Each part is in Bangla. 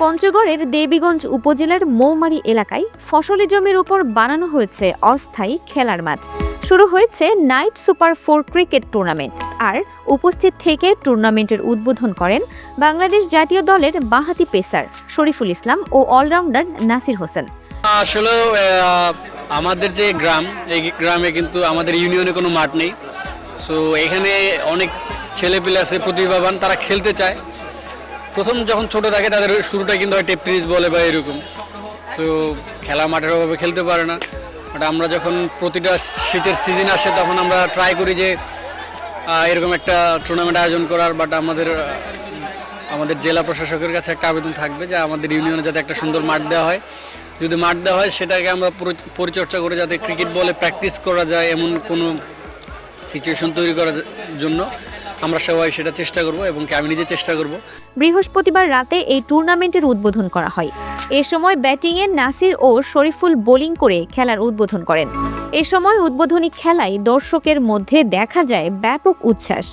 পঞ্চগড়ের দেবীগঞ্জ উপজেলার মৌমারী এলাকায় ফসলি জমির উপর বানানো হয়েছে অস্থায়ী খেলার মাঠ। শুরু হয়েছে নাইট সুপার 4 ক্রিকেট টুর্নামেন্ট। আর উপস্থিত থেকে টুর্নামেন্টের উদ্বোধন করেন বাংলাদেশ জাতীয় দলের বাঁহাতি পেসার শরীফুল ইসলাম ও অলরাউন্ডার নাসির হোসেন। আসলে আমাদের যে গ্রাম, এই গ্রামে কিন্তু আমাদের ইউনিয়নে কোনো মাঠ নেই। সো এখানে অনেক ছেলেপেলে আছে প্রতিভাবান, তারা খেলতে চায়। প্রথম যখন ছোট থাকে তাদের শুরুটা কিন্তু হয় টেপ টেনিস বলে বা এরকম। সো খেলা মাঠের অভাবে খেলতে পারে না। বাট আমরা যখন প্রতিটা শীতের সিজন আসে তখন আমরা ট্রাই করি যে এরকম একটা টুর্নামেন্ট আয়োজন করার। বাট আমাদের জেলা প্রশাসকের কাছে একটা আবেদন থাকবে যে আমাদের ইউনিয়নে যাতে একটা সুন্দর মাঠ দেওয়া হয়। যদি মাঠ দেওয়া হয় সেটাকে আমরা পরিচর্যা করে যাতে ক্রিকেট বলে প্র্যাকটিস করা যায় এমন কোনো সিচুয়েশন তৈরি করার জন্য আমরা সবাই সেটা চেষ্টা করব এবং আমি নিজে চেষ্টা করব। বৃহস্পতিবার রাতে এই টুর্নামেন্টের উদ্বোধন করা হয়। এ সময় ব্যাটিংয়ে নাসির ও শরীফুল বোলিং করে খেলার উদ্বোধন করেন। এ সময় উদ্বোধনী খেলায় দর্শকের মধ্যে দেখা যায় ব্যাপক উচ্ছ্বাস।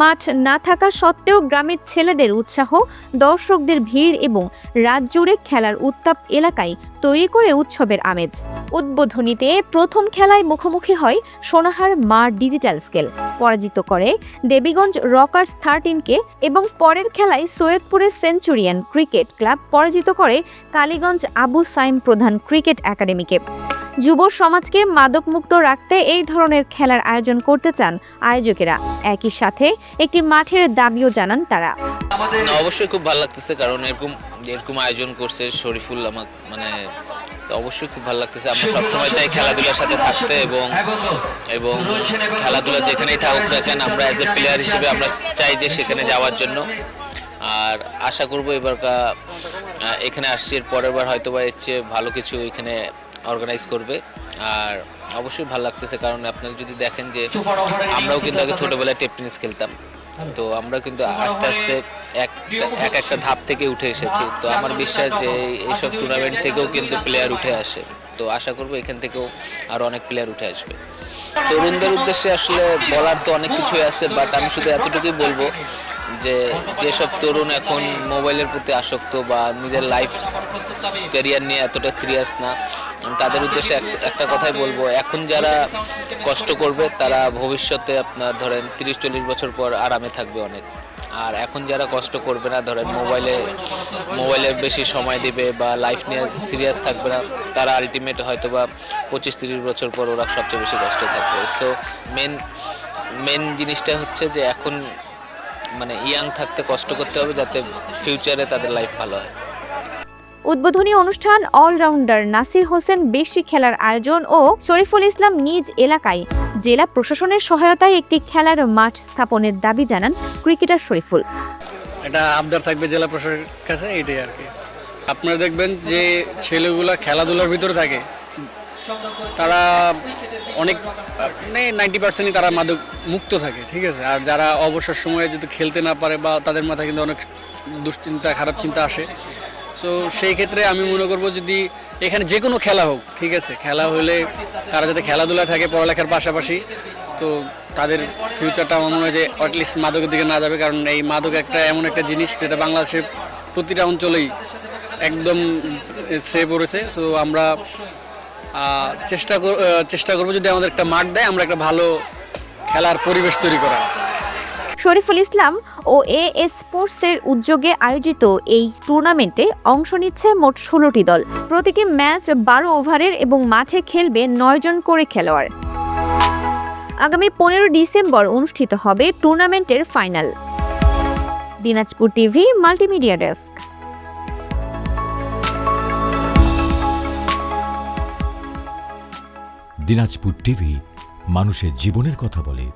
মাঠ না থাকা সত্ত্বেও গ্রামের ছেলেদের উৎসাহ, দর্শকদের ভিড় এবং রাত জুড়ে খেলার উত্তাপ এলাকায় তৈরি করে উৎসবের আমেজ। উদ্বোধনীতে প্রথম খেলায় মুখোমুখি হয় সোনাহার মা ডিজিটাল স্কেল, পরাজিত করে দেবীগঞ্জ রকার্স 13কে, এবং পরের খেলায় সৈয়দপুরের সেঞ্চুরিয়ান ক্রিকেট ক্লাব পরাজিত করে কালীগঞ্জ আবু সাইম প্রধান ক্রিকেট একাডেমিকে। যুব সমাজকে মাদকমুক্ত রাখতে এই ধরনের খেলার আয়োজন করতে চান আয়োজকেরা। একই সাথে একটি মাঠের দাবিও জানান তারা। অবশ্যই খুব ভালো লাগতেছে, কারণ এরকম আয়োজন করছে শরীফুল আমাকে, তো অবশ্যই খুব ভালো লাগতেছে। আমরা সবসময় চাই খেলাধুলার সাথে থাকতে এবং খেলাধুলা যেখানেই থাকুক না কেন, আমরা অ্যাজ এ প্লেয়ার হিসেবে আমরা চাই যে সেখানে যাওয়ার জন্য। আর আশা করবো এবার এখানে আসছি, এর পরের বার হয়তো বা এর চেয়ে ভালো কিছু এখানে অর্গানাইজ করবে। আর অবশ্যই ভালো লাগতেছে, কারণ আপনারা যদি দেখেন যে আমরাও কিন্তু আগে ছোটোবেলায় টেপ টেনিস খেলতাম, তো আমরা কিন্তু আস্তে আস্তে একটা ধাপ থেকে উঠে এসেছি। তো আমার বিশ্বাস যে এইসব টুর্নামেন্ট থেকেও কিন্তু প্লেয়ার উঠে আসে। তো আশা করবো এখান থেকেও আরও অনেক প্লেয়ার উঠে আসবে। তরুণদের উদ্দেশ্যে আসলে বলার তো অনেক কিছুই আছে, বাট আমি শুধু এতটুকুই বলবো যে যেসব তরুণ এখন মোবাইলের প্রতি আসক্ত বা নিজের লাইফ ক্যারিয়ার নিয়ে এতটা সিরিয়াস না, তাদের উদ্দেশ্যে একটা কথাই বলবো, এখন যারা কষ্ট করবে তারা ভবিষ্যতে আপনার ধরেন 30-40 বছর পর আরামে থাকবে অনেক। আর এখন যারা কষ্ট করবে না, ধরেন মোবাইলে বেশি সময় দিবে বা লাইফ নিয়ে সিরিয়াস থাকবে না, তারা আলটিমেট হয়তো বা 25-30 বছর পর ওরা সবচেয়ে বেশি কষ্টে থাকবে। সো মেন জিনিসটা হচ্ছে যে এখন ইয়াং থাকতে কষ্ট করতে হবে যাতে ফিউচারে তাদের লাইফ ভালো হয়। উদ্বোধনী অনুষ্ঠান অলরাউন্ডার নাসির হোসেন বেশি খেলার আয়োজন ও শরীফুল ইসলাম নিজ এলাকায় জেলা প্রশাসনের সহায়তায় একটি খেলার মাঠ স্থাপনের দাবি জানান ক্রিকেটার শরীফুল। এটা আবদার থাকবে জেলা প্রশাসনের কাছে, এটাই আর কি। আপনারা দেখবেন যে ছেলেগুলা খেলাধুলার ভিতরে থাকে, তারা অনেক 90%ই তারা মাদক মুক্ত থাকে, ঠিক আছে। আর যারা অবসর সময়ে যদি খেলতে না পারে বা তাদের মাথায় কিন্তু অনেক দুশ্চিন্তা, খারাপ চিন্তা আসে। সো সেই ক্ষেত্রে আমি মনে করবো যদি এখানে যে কোনো খেলা হোক, ঠিক আছে, খেলা হলে তারা যাতে খেলাধুলা থাকে পড়ালেখার পাশাপাশি, তো তাদের ফিউচারটা আমার মনে হয় যে অ্যাটলিস্ট মাদকের দিকে না যাবে। কারণ এই মাদক এমন একটা জিনিস যেটা বাংলাদেশের প্রতিটা অঞ্চলেই একদম সে পড়েছে। সো আমরা চেষ্টা করবো যদি আমাদের একটা মাঠ দেয়, আমরা একটা ভালো খেলার পরিবেশ তৈরি করা। শরীফুল ইসলাম ও এএস স্পোর্টসের উদ্যোগে আয়োজিত এই টুর্নামেন্টে অংশ নিচ্ছে মোট 16টি দল। প্রতিটি ম্যাচ 12 ওভারের এবং মাঠে খেলবে 9 জন করে খেলোয়াড়। আগামী 15 ডিসেম্বর অনুষ্ঠিত হবে টুর্নামেন্টের final. Dinajpur TV multimedia desk. Dinajpur TV, মানুষের জীবনের কথা বলে।